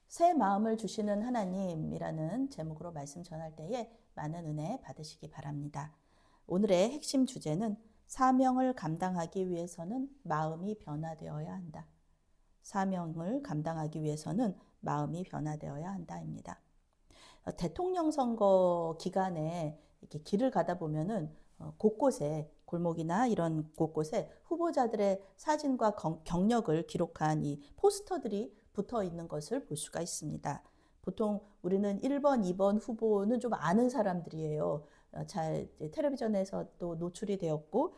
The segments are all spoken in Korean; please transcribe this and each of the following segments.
새 마음을 주시는 하나님이라는 제목으로 말씀 전할 때에 많은 은혜 받으시기 바랍니다. 오늘의 핵심 주제는 사명을 감당하기 위해서는 마음이 변화되어야 한다. 사명을 감당하기 위해서는 마음이 변화되어야 한다입니다. 대통령 선거 기간에 이렇게 길을 가다 보면은 곳곳에 골목이나 이런 곳곳에 후보자들의 사진과 경력을 기록한 이 포스터들이 붙어 있는 것을 볼 수가 있습니다. 보통 우리는 1번, 2번 후보는 좀 아는 사람들이에요. 잘 텔레비전에서 또 노출이 되었고,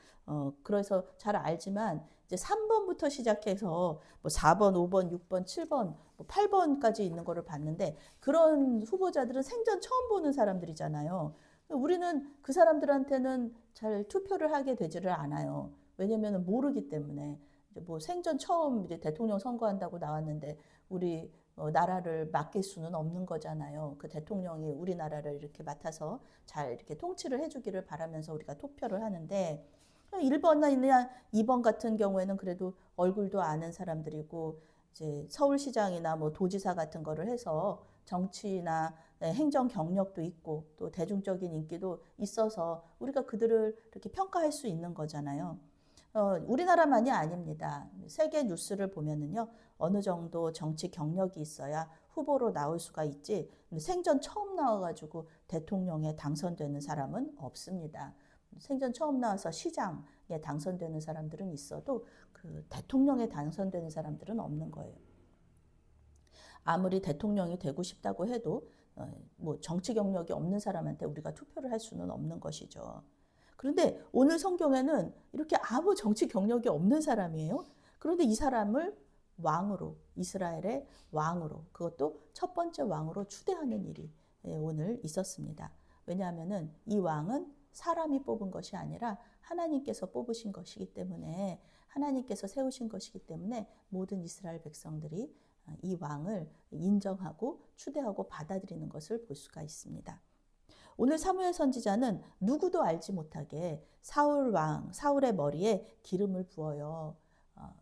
그래서 잘 알지만 이제 3번부터 시작해서 뭐 4번, 5번, 6번, 7번, 뭐 8번까지 있는 거를 봤는데 그런 후보자들은 생전 처음 보는 사람들이잖아요. 우리는 그 사람들한테는 잘 투표를 하게 되지를 않아요. 왜냐면 모르기 때문에. 이제 뭐 생전 처음 이제 대통령 선거한다고 나왔는데 우리 나라를 맡길 수는 없는 거잖아요. 그 대통령이 우리나라를 이렇게 맡아서 잘 이렇게 통치를 해주기를 바라면서 우리가 투표를 하는데 1번이나 2번 같은 경우에는 그래도 얼굴도 아는 사람들이고 이제 서울시장이나 뭐 도지사 같은 거를 해서 정치나 행정 경력도 있고 또 대중적인 인기도 있어서 우리가 그들을 이렇게 평가할 수 있는 거잖아요. 우리나라만이 아닙니다. 세계 뉴스를 보면은요, 어느 정도 정치 경력이 있어야 후보로 나올 수가 있지, 생전 처음 나와가지고 대통령에 당선되는 사람은 없습니다. 생전 처음 나와서 시장에 당선되는 사람들은 있어도 그 대통령에 당선되는 사람들은 없는 거예요. 아무리 대통령이 되고 싶다고 해도 뭐 정치 경력이 없는 사람한테 우리가 투표를 할 수는 없는 것이죠. 그런데 오늘 성경에는 이렇게 아무 정치 경력이 없는 사람이에요. 그런데 이 사람을 왕으로, 이스라엘의 왕으로, 그것도 첫 번째 왕으로 추대하는 일이 오늘 있었습니다. 왜냐하면은 이 왕은 사람이 뽑은 것이 아니라 하나님께서 뽑으신 것이기 때문에 하나님께서 세우신 것이기 때문에 모든 이스라엘 백성들이 이 왕을 인정하고 추대하고 받아들이는 것을 볼 수가 있습니다. 오늘 사무엘 선지자는 누구도 알지 못하게 사울의 머리에 기름을 부어요.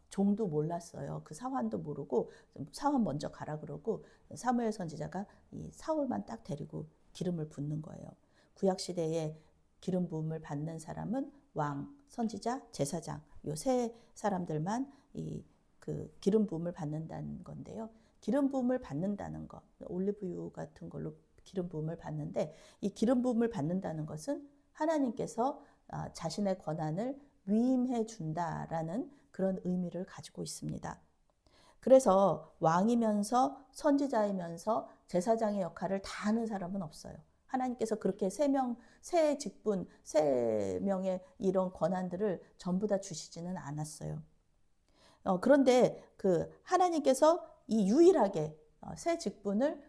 종도 몰랐어요. 그 사환도 모르고 사환 먼저 가라 그러고 사무엘 선지자가 이 사울만 딱 데리고 기름을 붓는 거예요. 구약 시대에 기름 부음을 받는 사람은 왕, 선지자, 제사장 요 세 사람들만 그 기름 부음을 받는다는 건데요. 기름 부음을 받는다는 것, 올리브유 같은 걸로 기름 부음을 받는데 이 기름 부음을 받는다는 것은 하나님께서 자신의 권한을 위임해 준다라는 그런 의미를 가지고 있습니다. 그래서 왕이면서 선지자이면서 제사장의 역할을 다 하는 사람은 없어요. 하나님께서 그렇게 세 직분, 세 명의 이런 권한들을 전부 다 주시지는 않았어요. 그런데 그 하나님께서 이 유일하게 새 직분을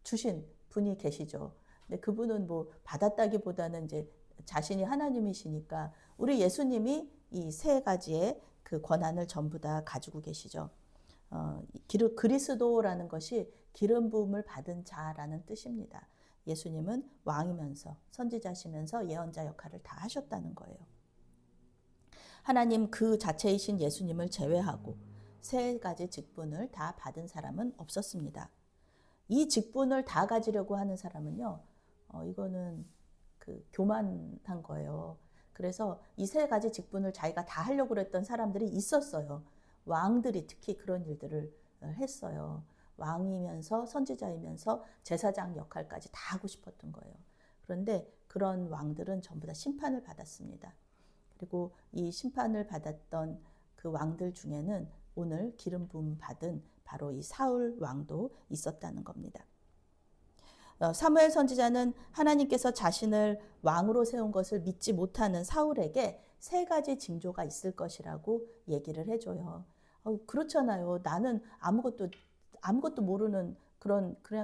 주신 분이 계시죠. 근데 그분은 뭐 받았다기보다는 이제 자신이 하나님이시니까 우리 예수님이 이 세 가지의 그 권한을 전부 다 가지고 계시죠. 그리스도라는 것이 기름 부음을 받은 자라는 뜻입니다. 예수님은 왕이면서 선지자시면서 예언자 역할을 다 하셨다는 거예요. 하나님 그 자체이신 예수님을 제외하고 세 가지 직분을 다 받은 사람은 없었습니다. 이 직분을 다 가지려고 하는 사람은요, 이거는 그 교만한 거예요. 그래서 이 세 가지 직분을 자기가 다 하려고 했던 사람들이 있었어요. 왕들이 특히 그런 일들을 했어요. 왕이면서 선지자이면서 제사장 역할까지 다 하고 싶었던 거예요. 그런데 그런 왕들은 전부 다 심판을 받았습니다. 그리고 이 심판을 받았던 그 왕들 중에는 오늘 기름 부음 받은 바로 이 사울 왕도 있었다는 겁니다. 사무엘 선지자는 하나님께서 자신을 왕으로 세운 것을 믿지 못하는 사울에게 세 가지 징조가 있을 것이라고 얘기를 해줘요. 그렇잖아요. 나는 아무것도 모르는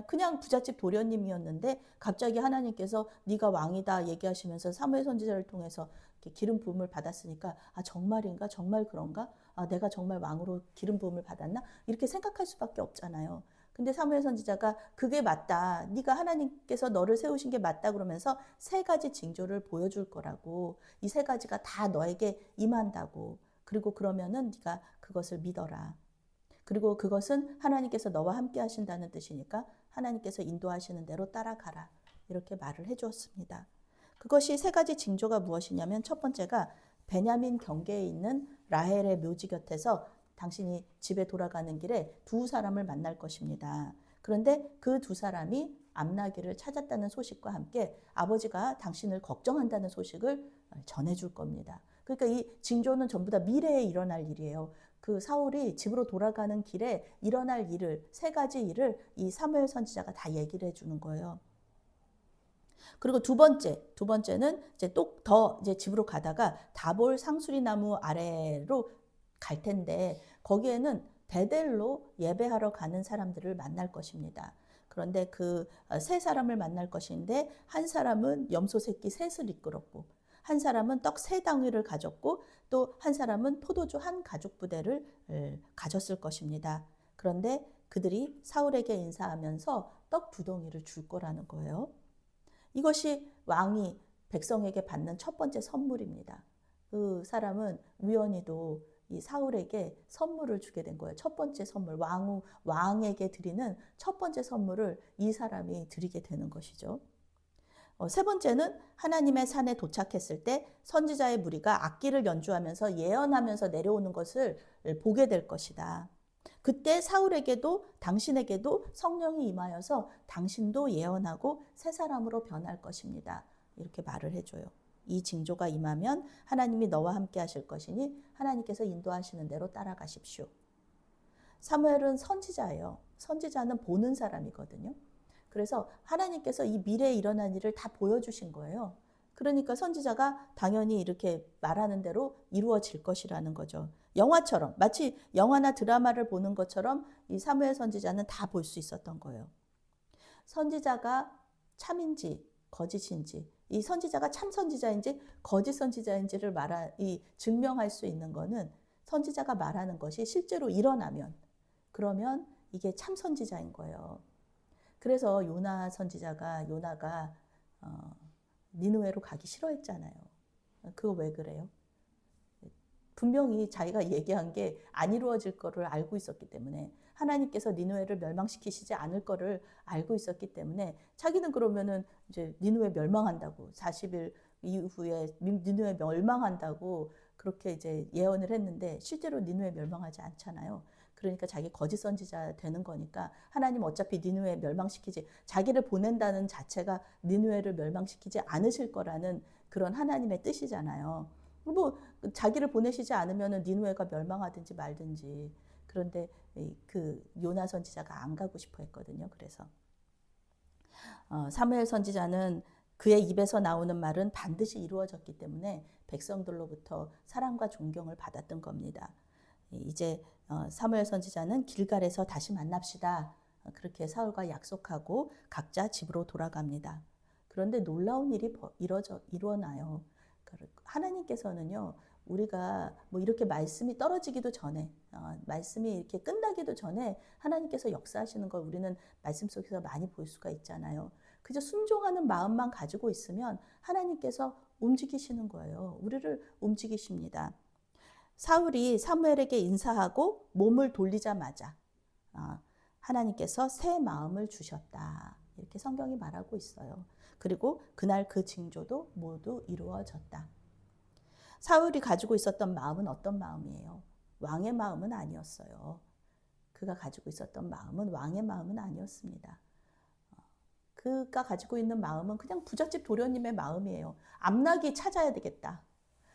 그냥 부잣집 도련님이었는데 갑자기 하나님께서 네가 왕이다 얘기하시면서 사무엘 선지자를 통해서 기름 부음을 받았으니까 정말인가? 정말 그런가? 내가 정말 왕으로 기름 부음을 받았나? 이렇게 생각할 수밖에 없잖아요. 근데 사무엘 선지자가 그게 맞다. 네가 하나님께서 너를 세우신 게 맞다 그러면서 세 가지 징조를 보여줄 거라고. 이 세 가지가 다 너에게 임한다고. 그리고 그러면은 네가 그것을 믿어라. 그리고 그것은 하나님께서 너와 함께 하신다는 뜻이니까 하나님께서 인도하시는 대로 따라가라. 이렇게 말을 해주었습니다. 그것이 세 가지 징조가 무엇이냐면 첫 번째가 베냐민 경계에 있는 라헬의 묘지 곁에서 당신이 집에 돌아가는 길에 두 사람을 만날 것입니다. 그런데 그 두 사람이 암나기를 찾았다는 소식과 함께 아버지가 당신을 걱정한다는 소식을 전해줄 겁니다. 그러니까 이 징조는 전부 다 미래에 일어날 일이에요. 그 사울이 집으로 돌아가는 길에 일어날 일을, 세 가지 일을 이 사무엘 선지자가 다 얘기를 해주는 거예요. 그리고 두 번째는 이제 또 더 이제 집으로 가다가 다볼 상수리 나무 아래로 갈 텐데 거기에는 베델로 예배하러 가는 사람들을 만날 것입니다. 그런데 그 세 사람을 만날 것인데 한 사람은 염소 새끼 셋을 이끌었고 한 사람은 떡 세 덩이를 가졌고 또 한 사람은 포도주 한 가죽 부대를 가졌을 것입니다. 그런데 그들이 사울에게 인사하면서 떡 두 덩이를 줄 거라는 거예요. 이것이 왕이 백성에게 받는 첫 번째 선물입니다. 그 사람은 우연히도 이 사울에게 선물을 주게 된 거예요. 첫 번째 선물, 왕에게 드리는 첫 번째 선물을 이 사람이 드리게 되는 것이죠. 세 번째는 하나님의 산에 도착했을 때 선지자의 무리가 악기를 연주하면서 예언하면서 내려오는 것을 보게 될 것이다. 그때 사울에게도 당신에게도 성령이 임하여서 당신도 예언하고 새 사람으로 변할 것입니다. 이렇게 말을 해줘요. 이 징조가 임하면 하나님이 너와 함께 하실 것이니 하나님께서 인도하시는 대로 따라가십시오. 사무엘은 선지자예요. 선지자는 보는 사람이거든요. 그래서 하나님께서 이 미래에 일어난 일을 다 보여주신 거예요. 그러니까 선지자가 당연히 이렇게 말하는 대로 이루어질 것이라는 거죠. 영화처럼, 마치 영화나 드라마를 보는 것처럼 이 사무엘 선지자는 다 볼 수 있었던 거예요. 선지자가 참인지 거짓인지, 이 선지자가 참 선지자인지 거짓 선지자인지를 증명할 수 있는 거는 선지자가 말하는 것이 실제로 일어나면, 그러면 이게 참 선지자인 거예요. 그래서 요나가 니느웨로 가기 싫어했잖아요. 그거 왜 그래요? 분명히 자기가 얘기한 게 안 이루어질 거를 알고 있었기 때문에, 하나님께서 니느웨를 멸망시키시지 않을 거를 알고 있었기 때문에 자기는 그러면은 이제 니느웨 멸망한다고, 40일 이후에 니느웨 멸망한다고 그렇게 이제 예언을 했는데 실제로 니느웨 멸망하지 않잖아요. 그러니까 자기 거짓 선지자 되는 거니까 하나님 어차피 니느웨 멸망시키지, 자기를 보낸다는 자체가 니느웨를 멸망시키지 않으실 거라는 그런 하나님의 뜻이잖아요. 뭐 자기를 보내시지 않으면 니느웨가 멸망하든지 말든지. 그런데 그 요나 선지자가 안 가고 싶어 했거든요. 그래서 사무엘 선지자는 그의 입에서 나오는 말은 반드시 이루어졌기 때문에 백성들로부터 사랑과 존경을 받았던 겁니다. 이제 사무엘 선지자는 길갈에서 다시 만납시다. 그렇게 사울과 약속하고 각자 집으로 돌아갑니다. 그런데 놀라운 일이 일어나요. 하나님께서는요, 우리가 뭐 이렇게 말씀이 떨어지기도 전에, 말씀이 이렇게 끝나기도 전에 하나님께서 역사하시는 걸 우리는 말씀 속에서 많이 볼 수가 있잖아요. 그저 순종하는 마음만 가지고 있으면 하나님께서 움직이시는 거예요. 우리를 움직이십니다. 사울이 사무엘에게 인사하고 몸을 돌리자마자 하나님께서 새 마음을 주셨다. 이렇게 성경이 말하고 있어요. 그리고 그날 그 징조도 모두 이루어졌다. 사울이 가지고 있었던 마음은 어떤 마음이에요? 왕의 마음은 아니었어요. 그가 가지고 있었던 마음은 왕의 마음은 아니었습니다. 그가 가지고 있는 마음은 그냥 부잣집 도련님의 마음이에요. 암나기 찾아야 되겠다.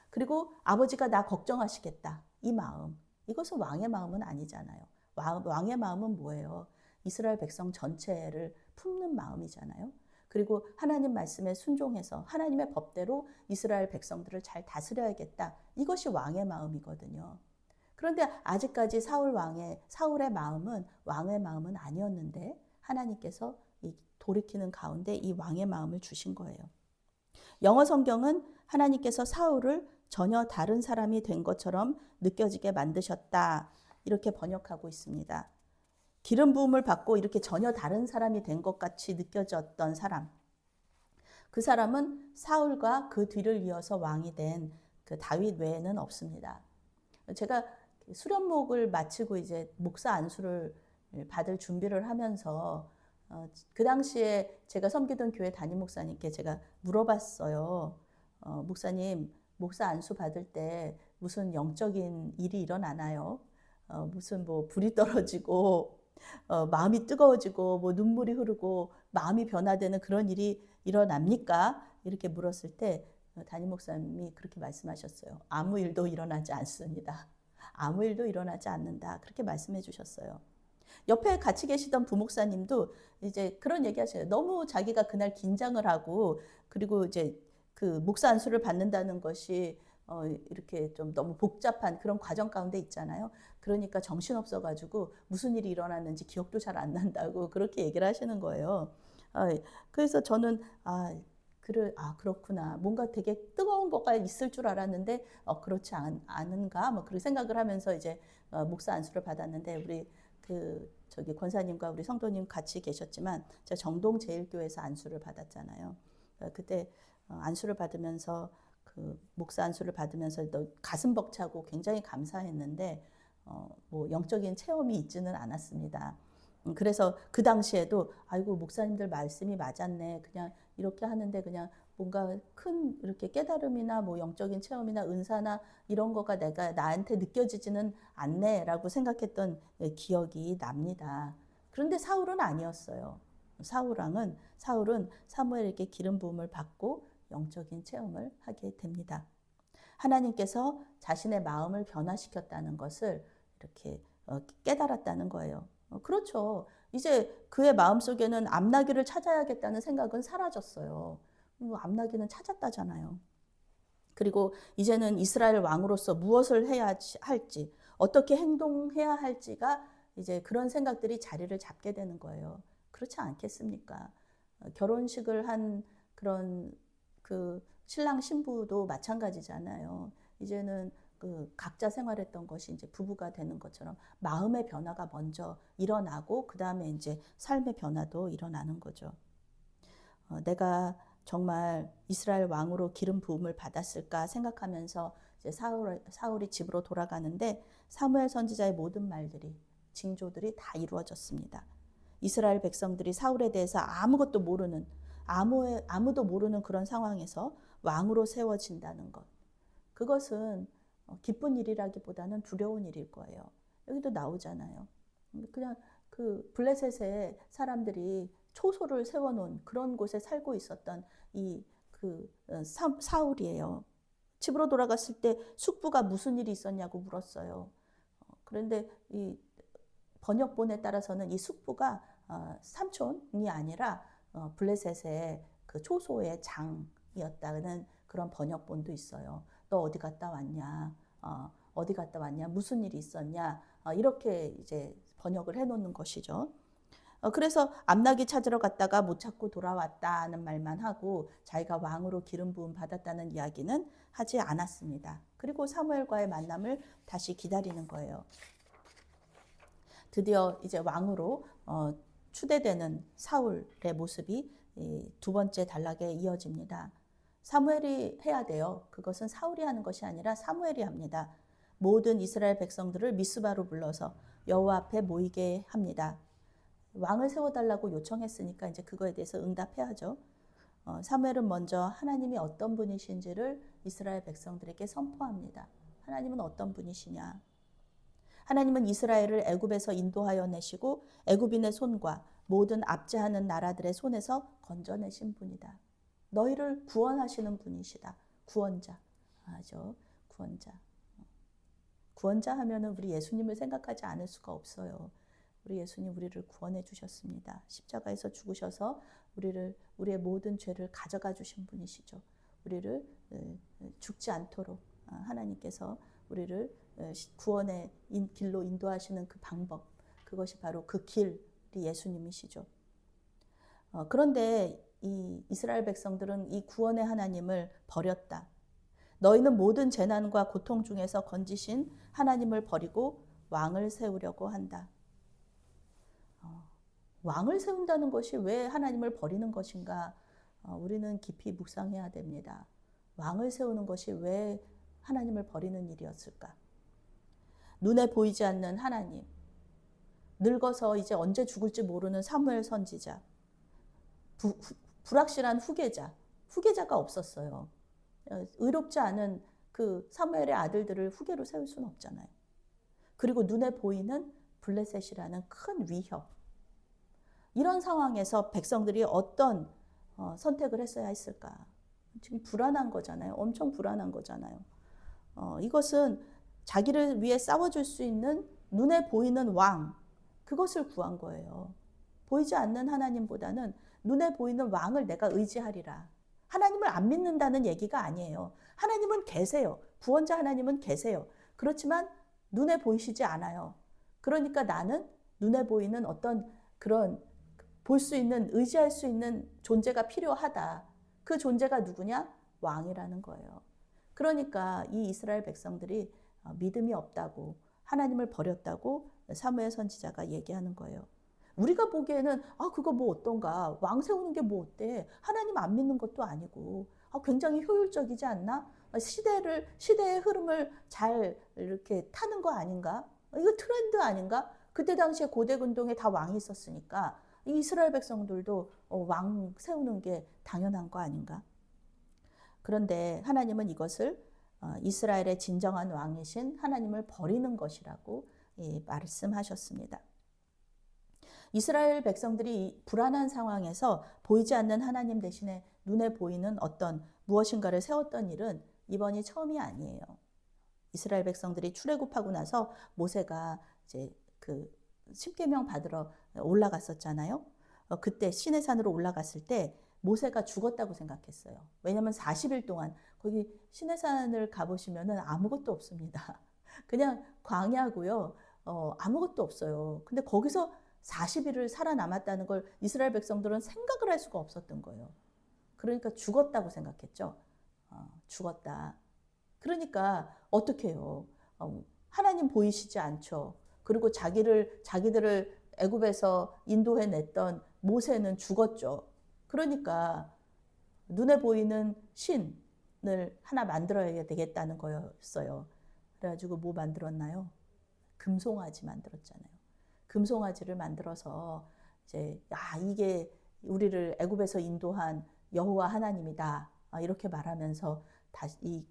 그리고 아버지가 나 걱정하시겠다. 이 마음. 이것은 왕의 마음은 아니잖아요. 왕의 마음은 뭐예요? 이스라엘 백성 전체를 품는 마음이잖아요. 그리고 하나님 말씀에 순종해서 하나님의 법대로 이스라엘 백성들을 잘 다스려야겠다. 이것이 왕의 마음이거든요. 그런데 아직까지 사울의 마음은 왕의 마음은 아니었는데 하나님께서 이 돌이키는 가운데 이 왕의 마음을 주신 거예요. 영어 성경은 하나님께서 사울을 전혀 다른 사람이 된 것처럼 느껴지게 만드셨다. 이렇게 번역하고 있습니다. 기름 부음을 받고 이렇게 전혀 다른 사람이 된 것 같이 느껴졌던 사람. 그 사람은 사울과 그 뒤를 이어서 왕이 된 그 다윗 외에는 없습니다. 제가 수련목을 마치고 이제 목사 안수를 받을 준비를 하면서 그 당시에 제가 섬기던 교회 담임 목사님께 제가 물어봤어요. 목사님, 목사 안수 받을 때 무슨 영적인 일이 일어나나요? 무슨 뭐 불이 떨어지고 마음이 뜨거워지고 뭐 눈물이 흐르고 마음이 변화되는 그런 일이 일어납니까? 이렇게 물었을 때 담임 목사님이 그렇게 말씀하셨어요. 아무 일도 일어나지 않습니다. 아무 일도 일어나지 않는다. 그렇게 말씀해 주셨어요. 옆에 같이 계시던 부목사님도 이제 그런 얘기 하셔요. 너무 자기가 그날 긴장을 하고 그리고 이제 그 목사 안수를 받는다는 것이 이렇게 좀 너무 복잡한 그런 과정 가운데 있잖아요. 그러니까 정신없어 가지고 무슨 일이 일어났는지 기억도 잘 안 난다고 그렇게 얘기를 하시는 거예요. 그래서 저는 그렇구나. 뭔가 되게 뜨거운 거가 있을 줄 알았는데 그렇지 않은가? 뭐 그런 생각을 하면서 이제 목사 안수를 받았는데 우리 저기 권사님과 우리 성도님 같이 계셨지만 제가 정동제일교회에서 안수를 받았잖아요. 그때 안수를 받으면서 그 목사 안수를 받으면서 가슴 벅차고 굉장히 감사했는데 뭐 영적인 체험이 있지는 않았습니다. 그래서 그 당시에도 아이고 목사님들 말씀이 맞았네. 그냥 이렇게 하는데 그냥 뭔가 큰 이렇게 깨달음이나 뭐 영적인 체험이나 은사나 이런 거가 내가 나한테 느껴지지는 않네라고 생각했던 기억이 납니다. 그런데 사울은 아니었어요. 사울은 사무엘에게 기름 부음을 받고 영적인 체험을 하게 됩니다. 하나님께서 자신의 마음을 변화시켰다는 것을 이렇게 깨달았다는 거예요. 그렇죠. 이제 그의 마음속에는 암나귀를 찾아야겠다는 생각은 사라졌어요. 암나귀는 찾았다잖아요. 그리고 이제는 이스라엘 왕으로서 무엇을 해야 할지, 어떻게 행동해야 할지가 이제 그런 생각들이 자리를 잡게 되는 거예요. 그렇지 않겠습니까? 결혼식을 한 그런 그 신랑 신부도 마찬가지잖아요. 이제는 그 각자 생활했던 것이 이제 부부가 되는 것처럼 마음의 변화가 먼저 일어나고 그 다음에 이제 삶의 변화도 일어나는 거죠. 내가 정말 이스라엘 왕으로 기름 부음을 받았을까 생각하면서 이제 사울이 집으로 돌아가는데 사무엘 선지자의 모든 말들이 징조들이 다 이루어졌습니다. 이스라엘 백성들이 사울에 대해서 아무것도 모르는 아무도 모르는 그런 상황에서 왕으로 세워진다는 것. 그것은 기쁜 일이라기보다는 두려운 일일 거예요. 여기도 나오잖아요. 그냥 그 블레셋의 사람들이 초소를 세워놓은 그런 곳에 살고 있었던 사울이에요. 집으로 돌아갔을 때 숙부가 무슨 일이 있었냐고 물었어요. 그런데 이 번역본에 따라서는 이 숙부가 삼촌이 아니라 블레셋의 그 초소의 장이었다는 그런 번역본도 있어요. 너 어디 갔다 왔냐? 어디 갔다 왔냐? 무슨 일이 있었냐? 이렇게 이제 번역을 해놓는 것이죠. 그래서 암나귀 찾으러 갔다가 못 찾고 돌아왔다는 말만 하고 자기가 왕으로 기름 부음 받았다는 이야기는 하지 않았습니다. 그리고 사무엘과의 만남을 다시 기다리는 거예요. 드디어 이제 왕으로 추대되는 사울의 모습이 두 번째 단락에 이어집니다. 사무엘이 해야 돼요. 그것은 사울이 하는 것이 아니라 사무엘이 합니다. 모든 이스라엘 백성들을 미스바로 불러서 여호와 앞에 모이게 합니다. 왕을 세워달라고 요청했으니까 이제 그거에 대해서 응답해야죠. 사무엘은 먼저 하나님이 어떤 분이신지를 이스라엘 백성들에게 선포합니다. 하나님은 어떤 분이시냐? 하나님은 이스라엘을 애굽에서 인도하여 내시고 애굽인의 손과 모든 압제하는 나라들의 손에서 건져내신 분이다. 너희를 구원하시는 분이시다. 구원자. 아죠. 구원자. 구원자 하면은 우리 예수님을 생각하지 않을 수가 없어요. 우리 예수님 우리를 구원해 주셨습니다. 십자가에서 죽으셔서 우리의 모든 죄를 가져가 주신 분이시죠. 우리를 죽지 않도록 하나님께서 우리를 구원의 길로 인도하시는 그 방법, 그것이 바로 그 길이 예수님이시죠. 그런데 이 이스라엘 백성들은 이 구원의 하나님을 버렸다. 너희는 모든 재난과 고통 중에서 건지신 하나님을 버리고 왕을 세우려고 한다. 왕을 세운다는 것이 왜 하나님을 버리는 것인가? 우리는 깊이 묵상해야 됩니다. 왕을 세우는 것이 왜 하나님을 버리는 일이었을까? 눈에 보이지 않는 하나님, 늙어서 이제 언제 죽을지 모르는 사무엘 선지자, 불확실한 후계자가 없었어요. 의롭지 않은 그 사무엘의 아들들을 후계로 세울 수는 없잖아요. 그리고 눈에 보이는 블레셋이라는 큰 위협. 이런 상황에서 백성들이 어떤 선택을 했어야 했을까? 지금 불안한 거잖아요. 엄청 불안한 거잖아요. 이것은 자기를 위해 싸워줄 수 있는 눈에 보이는 왕, 그것을 구한 거예요. 보이지 않는 하나님보다는 눈에 보이는 왕을 내가 의지하리라. 하나님을 안 믿는다는 얘기가 아니에요. 하나님은 계세요. 구원자 하나님은 계세요. 그렇지만 눈에 보이시지 않아요. 그러니까 나는 눈에 보이는 어떤 그런 볼 수 있는, 의지할 수 있는 존재가 필요하다. 그 존재가 누구냐? 왕이라는 거예요. 그러니까 이 이스라엘 백성들이 믿음이 없다고, 하나님을 버렸다고 사무엘 선지자가 얘기하는 거예요. 우리가 보기에는 그거 뭐 어떤가? 왕 세우는 게 뭐 어때? 하나님 안 믿는 것도 아니고 굉장히 효율적이지 않나? 시대의 흐름을 잘 이렇게 타는 거 아닌가? 이거 트렌드 아닌가? 그때 당시에 고대 근동에 다 왕이 있었으니까 이스라엘 백성들도 왕 세우는 게 당연한 거 아닌가? 그런데 하나님은 이것을 이스라엘의 진정한 왕이신 하나님을 버리는 것이라고 말씀하셨습니다. 이스라엘 백성들이 불안한 상황에서 보이지 않는 하나님 대신에 눈에 보이는 어떤 무엇인가를 세웠던 일은 이번이 처음이 아니에요. 이스라엘 백성들이 출애굽하고 나서 모세가 이제 그 십계명 받으러 올라갔었잖아요. 그때 시내산으로 올라갔을 때 모세가 죽었다고 생각했어요. 왜냐하면 40일 동안 거기 시내산을 가보시면은 아무것도 없습니다. 그냥 광야고요. 아무것도 없어요. 근데 거기서 40일을 살아남았다는 걸 이스라엘 백성들은 생각을 할 수가 없었던 거예요. 그러니까 죽었다고 생각했죠. 죽었다. 그러니까 어떻게 해요? 하나님 보이시지 않죠. 그리고 자기들을 애굽에서 인도해 냈던 모세는 죽었죠. 그러니까 눈에 보이는 신을 하나 만들어야 되겠다는 거였어요. 그래가지고 뭐 만들었나요? 금송아지 만들었잖아요. 금송아지를 만들어서 이제 이게 우리를 애굽에서 인도한 여호와 하나님이다. 이렇게 말하면서 다시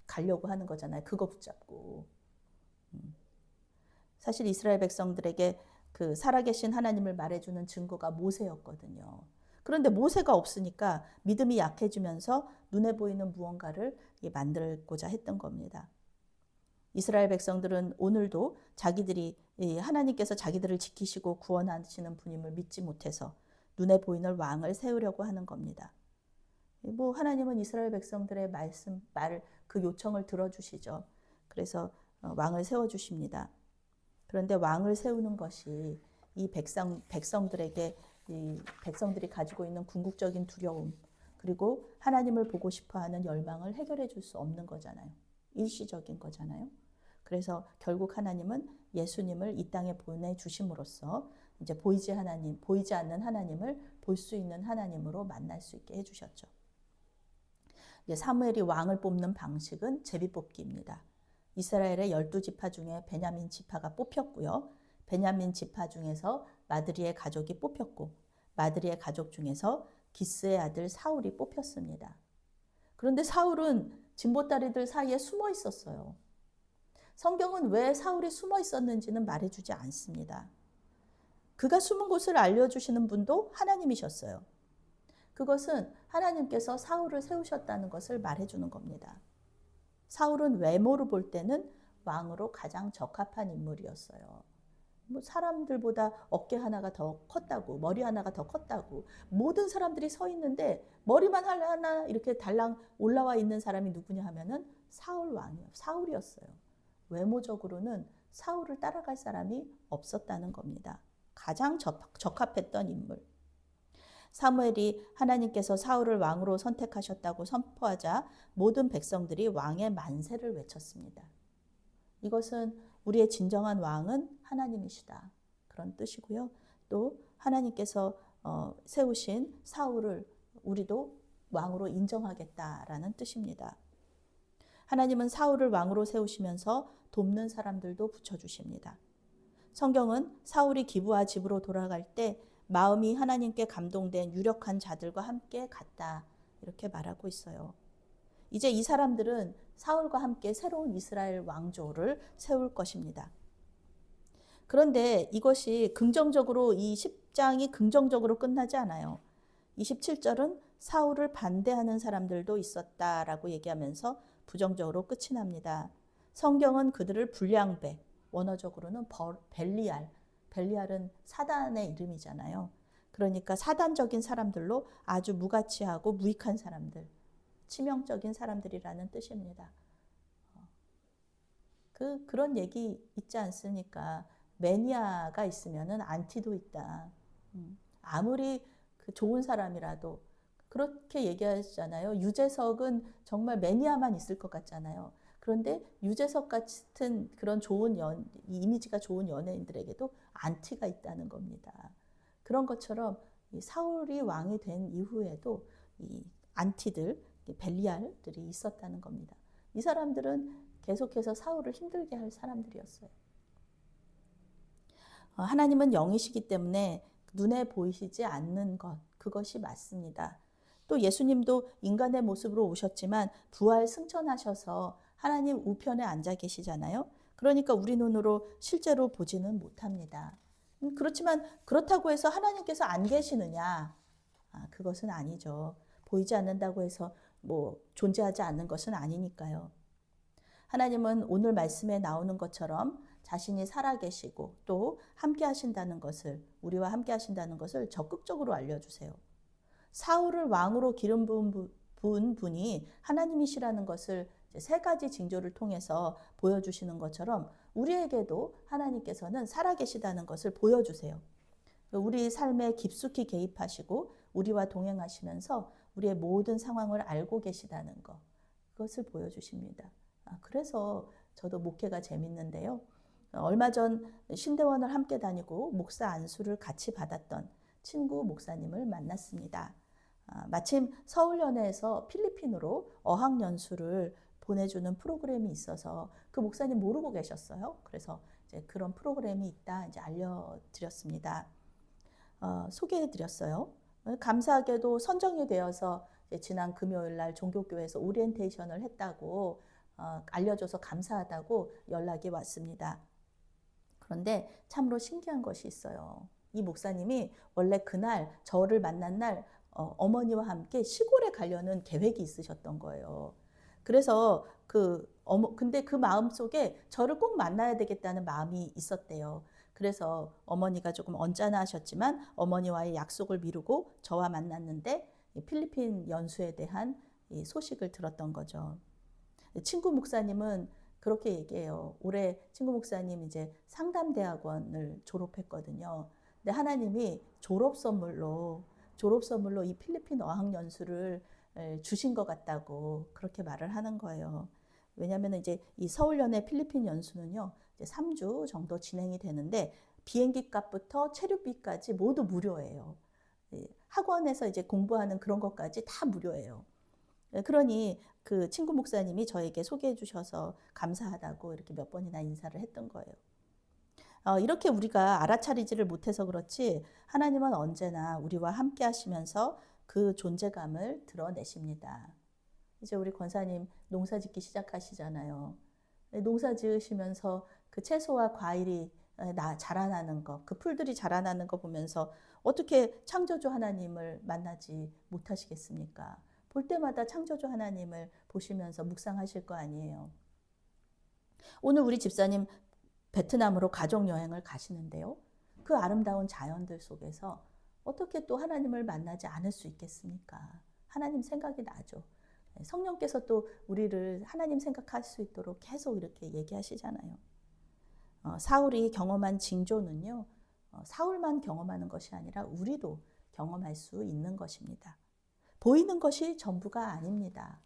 가려고 하는 거잖아요. 그거 붙잡고. 사실 이스라엘 백성들에게 그 살아계신 하나님을 말해주는 증거가 모세였거든요. 그런데 모세가 없으니까 믿음이 약해지면서 눈에 보이는 무언가를 만들고자 했던 겁니다. 이스라엘 백성들은 오늘도 자기들이 하나님께서 자기들을 지키시고 구원하시는 분임을 믿지 못해서 눈에 보이는 왕을 세우려고 하는 겁니다. 뭐 하나님은 이스라엘 백성들의 그 요청을 들어주시죠. 그래서 왕을 세워주십니다. 그런데 왕을 세우는 것이 이 백성들에게 이 백성들이 가지고 있는 궁극적인 두려움 그리고 하나님을 보고 싶어하는 열망을 해결해 줄 수 없는 거잖아요. 일시적인 거잖아요. 그래서 결국 하나님은 예수님을 이 땅에 보내주심으로써 이제 보이지 않는 하나님을 볼 수 있는 하나님으로 만날 수 있게 해주셨죠. 이제 사무엘이 왕을 뽑는 방식은 제비뽑기입니다. 이스라엘의 12지파 중에 베냐민 지파가 뽑혔고요. 베냐민 지파 중에서 마드리의 가족이 뽑혔고 마드리의 가족 중에서 기스의 아들 사울이 뽑혔습니다. 그런데 사울은 진보다리들 사이에 숨어 있었어요. 성경은 왜 사울이 숨어 있었는지는 말해주지 않습니다. 그가 숨은 곳을 알려주시는 분도 하나님이셨어요. 그것은 하나님께서 사울을 세우셨다는 것을 말해주는 겁니다. 사울은 외모로 볼 때는 왕으로 가장 적합한 인물이었어요. 뭐 사람들보다 어깨 하나가 더 컸다고, 머리 하나가 더 컸다고, 모든 사람들이 서 있는데 머리만 하나 이렇게 달랑 올라와 있는 사람이 누구냐 하면은 사울이었어요. 외모적으로는 사울을 따라갈 사람이 없었다는 겁니다. 가장 적합했던 인물. 사무엘이 하나님께서 사울을 왕으로 선택하셨다고 선포하자 모든 백성들이 왕의 만세를 외쳤습니다. 이것은 우리의 진정한 왕은 하나님이시다. 그런 뜻이고요. 또 하나님께서 세우신 사울을 우리도 왕으로 인정하겠다라는 뜻입니다. 하나님은 사울을 왕으로 세우시면서 돕는 사람들도 붙여주십니다. 성경은 사울이 기브아 집으로 돌아갈 때 마음이 하나님께 감동된 유력한 자들과 함께 갔다 이렇게 말하고 있어요. 이제 이 사람들은 사울과 함께 새로운 이스라엘 왕조를 세울 것입니다. 그런데 이것이 긍정적으로 이 10장이 긍정적으로 끝나지 않아요. 27절은 사울을 반대하는 사람들도 있었다라고 얘기하면서 부정적으로 끝이 납니다. 성경은 그들을 불량배, 원어적으로는 벨리알, 벨리알은 사단의 이름이잖아요. 그러니까 사단적인 사람들로 아주 무가치하고 무익한 사람들, 치명적인 사람들이라는 뜻입니다. 그런 얘기 있지 않습니까? 매니아가 있으면은 안티도 있다. 아무리 그 좋은 사람이라도 그렇게 얘기하잖아요. 유재석은 정말 매니아만 있을 것 같잖아요. 그런데 유재석 같은 그런 좋은 이미지가 좋은 연예인들에게도 안티가 있다는 겁니다. 그런 것처럼 사울이 왕이 된 이후에도 이 안티들, 벨리알들이 있었다는 겁니다. 이 사람들은 계속해서 사울을 힘들게 할 사람들이었어요. 하나님은 영이시기 때문에 눈에 보이시지 않는 것, 그것이 맞습니다. 또 예수님도 인간의 모습으로 오셨지만 부활 승천하셔서 하나님 우편에 앉아 계시잖아요. 그러니까 우리 눈으로 실제로 보지는 못합니다. 그렇지만 그렇다고 해서 하나님께서 안 계시느냐? 그것은 아니죠. 보이지 않는다고 해서 존재하지 않는 것은 아니니까요. 하나님은 오늘 말씀에 나오는 것처럼 자신이 살아계시고 또 함께 하신다는 것을, 우리와 함께 하신다는 것을 적극적으로 알려주세요. 사울을 왕으로 기름 부은 분이 하나님이시라는 것을 세 가지 징조를 통해서 보여주시는 것처럼 우리에게도 하나님께서는 살아계시다는 것을 보여주세요. 우리 삶에 깊숙이 개입하시고 우리와 동행하시면서 우리의 모든 상황을 알고 계시다는 것, 그것을 보여주십니다. 그래서 저도 목회가 재밌는데요. 얼마 전 신대원을 함께 다니고 목사 안수를 같이 받았던 친구 목사님을 만났습니다. 마침 서울연회에서 필리핀으로 어학연수를 보내주는 프로그램이 있어서 그 목사님 모르고 계셨어요. 그래서 이제 그런 프로그램이 있다 이제 알려드렸습니다. 소개해드렸어요. 감사하게도 선정이 되어서 지난 금요일 날 종교교회에서 오리엔테이션을 했다고 알려줘서 감사하다고 연락이 왔습니다. 그런데 참으로 신기한 것이 있어요. 이 목사님이 원래 그날 저를 만난 날 어머니와 함께 시골에 가려는 계획이 있으셨던 거예요. 그래서 근데 그 마음속에 저를 꼭 만나야 되겠다는 마음이 있었대요. 그래서 어머니가 조금 언짢아하셨지만 어머니와의 약속을 미루고 저와 만났는데 필리핀 연수에 대한 이 소식을 들었던 거죠. 친구 목사님은 그렇게 얘기해요. 올해 친구 목사님 이제 상담대학원을 졸업했거든요. 근데 하나님이 졸업 선물로 이 필리핀 어학연수를 주신 것 같다고 그렇게 말을 하는 거예요. 왜냐하면 이제 이 서울연의 필리핀 연수는요, 이제 3주 정도 진행이 되는데 비행기 값부터 체류비까지 모두 무료예요. 학원에서 이제 공부하는 그런 것까지 다 무료예요. 그러니 그 친구 목사님이 저에게 소개해 주셔서 감사하다고 이렇게 몇 번이나 인사를 했던 거예요. 이렇게 우리가 알아차리지를 못해서 그렇지 하나님은 언제나 우리와 함께 하시면서 그 존재감을 드러내십니다. 이제 우리 권사님 농사 짓기 시작하시잖아요. 농사 지으시면서 그 채소와 과일이 자라나는 것, 그 풀들이 자라나는 거 보면서 어떻게 창조주 하나님을 만나지 못하시겠습니까? 볼 때마다 창조주 하나님을 보시면서 묵상하실 거 아니에요. 오늘 우리 집사님 베트남으로 가족여행을 가시는데요. 그 아름다운 자연들 속에서 어떻게 또 하나님을 만나지 않을 수 있겠습니까? 하나님 생각이 나죠. 성령께서 또 우리를 하나님 생각할 수 있도록 계속 이렇게 얘기하시잖아요. 사울이 경험한 징조는요. 사울만 경험하는 것이 아니라 우리도 경험할 수 있는 것입니다. 보이는 것이 전부가 아닙니다.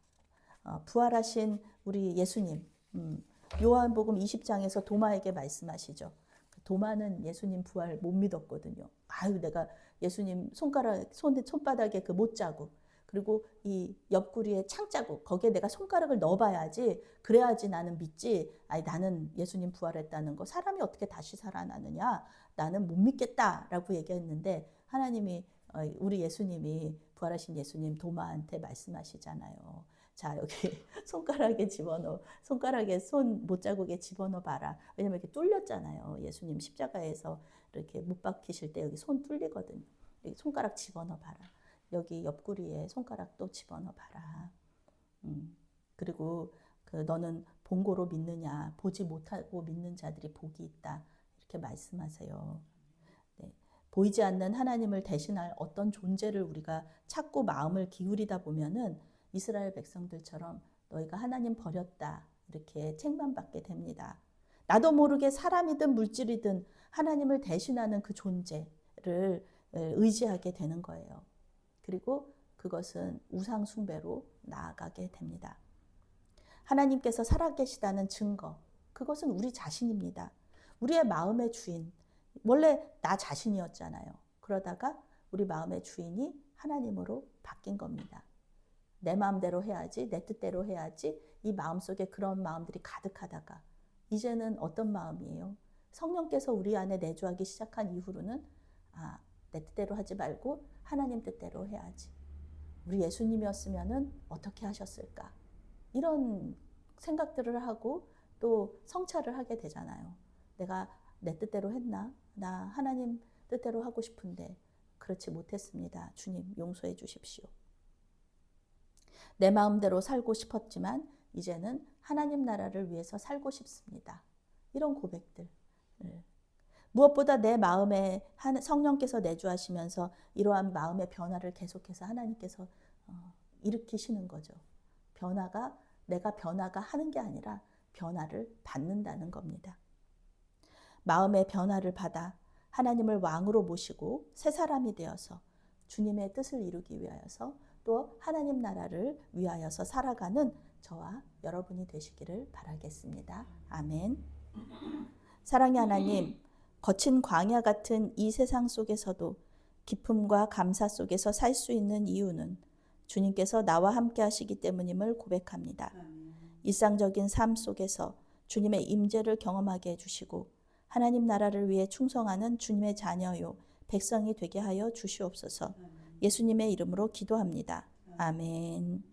부활하신 우리 예수님, 요한복음 20장에서 도마에게 말씀하시죠. 도마는 예수님 부활 못 믿었거든요. 내가 예수님 손바닥에 그 못자국. 그리고 이 옆구리에 창자국, 거기에 내가 손가락을 넣어봐야지, 그래야지 나는 믿지. 아니, 나는 예수님 부활했다는 거 사람이 어떻게 다시 살아나느냐, 나는 못 믿겠다라고 얘기했는데, 하나님이 우리 예수님이, 부활하신 예수님 도마한테 말씀하시잖아요. 자, 여기 손가락에 집어넣어, 손가락에 손 못자국에 집어넣어 봐라. 왜냐면 이렇게 뚫렸잖아요. 예수님 십자가에서 이렇게 못 박히실 때 여기 손 뚫리거든요. 여기 손가락 집어넣어 봐라. 여기 옆구리에 손가락도 집어넣어 봐라. 그리고 너는 본고로 믿느냐, 보지 못하고 믿는 자들이 복이 있다, 이렇게 말씀하세요. 네. 보이지 않는 하나님을 대신할 어떤 존재를 우리가 찾고 마음을 기울이다 보면은 이스라엘 백성들처럼 너희가 하나님 버렸다, 이렇게 책망받게 됩니다. 나도 모르게 사람이든 물질이든 하나님을 대신하는 그 존재를 의지하게 되는 거예요. 그리고 그것은 우상 숭배로 나아가게 됩니다. 하나님께서 살아계시다는 증거, 그것은 우리 자신입니다. 우리의 마음의 주인, 원래 나 자신이었잖아요. 그러다가 우리 마음의 주인이 하나님으로 바뀐 겁니다. 내 마음대로 해야지, 내 뜻대로 해야지, 이 마음속에 그런 마음들이 가득하다가 이제는 어떤 마음이에요? 성령께서 우리 안에 내주하기 시작한 이후로는 내 뜻대로 하지 말고 하나님 뜻대로 해야지. 우리 예수님이었으면은 어떻게 하셨을까? 이런 생각들을 하고 또 성찰을 하게 되잖아요. 내가 내 뜻대로 했나? 나 하나님 뜻대로 하고 싶은데 그렇지 못했습니다. 주님 용서해 주십시오. 내 마음대로 살고 싶었지만 이제는 하나님 나라를 위해서 살고 싶습니다. 이런 고백들. 무엇보다 내 마음에 성령께서 내주하시면서 이러한 마음의 변화를 계속해서 하나님께서 일으키시는 거죠. 변화가 내가 변화가 하는 게 아니라 변화를 받는다는 겁니다. 마음의 변화를 받아 하나님을 왕으로 모시고 새 사람이 되어서 주님의 뜻을 이루기 위하여서 또 하나님 나라를 위하여서 살아가는 저와 여러분이 되시기를 바라겠습니다. 아멘. 사랑의 하나님, 거친 광야 같은 이 세상 속에서도 기쁨과 감사 속에서 살 수 있는 이유는 주님께서 나와 함께 하시기 때문임을 고백합니다. 일상적인 삶 속에서 주님의 임재를 경험하게 해주시고 하나님 나라를 위해 충성하는 주님의 자녀요 백성이 되게 하여 주시옵소서. 예수님의 이름으로 기도합니다. 아멘.